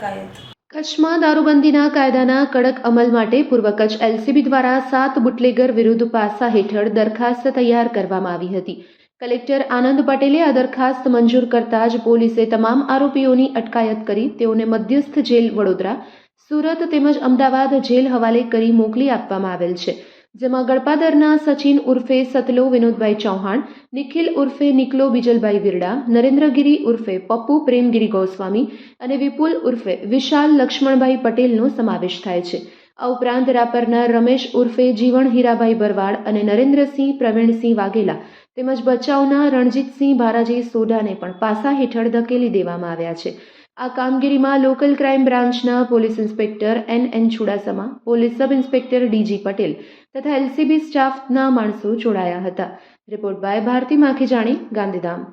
અટકાયત। કચ્છમાં દારૂબંધીના કાયદાના કડક અમલ માટે પૂર્વ કચ્છ એલસીબી દ્વારા 7 બુટલેગર વિરુદ્ધ પાસા હેઠળ દરખાસ્ત તૈયાર કરવામાં આવી હતી। કલેક્ટર આનંદ પટેલે આ દરખાસ્ત મંજૂર કરતા જ પોલીસે તમામ આરોપીઓની અટકાયત કરી તેઓને મધ્યસ્થ જેલ વડોદરા, સુરત તેમજ અમદાવાદ જેલ હવાલે કરી મોકલી આપવામાં આવેલ છે, જેમાં ગળપાદરના સચિન ઉર્ફે સતલો વિનોદભાઈ ચૌહાણ, નિખિલ ઉર્ફે નિકલો બીજલભાઈ વિરડા, નરેન્દ્રગીરી ઉર્ફે પપ્પુ પ્રેમગીરી ગોસ્વામી અને વિપુલ ઉર્ફે વિશાલ લક્ષ્મણભાઈ પટેલનો સમાવેશ થાય છે। આ ઉપરાંત રાપરના રમેશ ઉર્ફે જીવણ હીરાભાઈ ભરવાડ અને નરેન્દ્રસિંહ પ્રવીણસિંહ વાઘેલા તેમજ ભચાઉના રણજીતસિંહ ભારાજી સોઢાને પણ પાસા હેઠળ ધકેલી દેવામાં આવ્યા છે। આ કામગીરીમાં લોકલ ક્રાઇમ બ્રાન્ચના police inspector N Chudasama, police sub inspector D G Patel તથા એલસીબી સ્ટાફના માણસો જોડાયા હતા। Report by Bharati Makhijani, Gandhidham.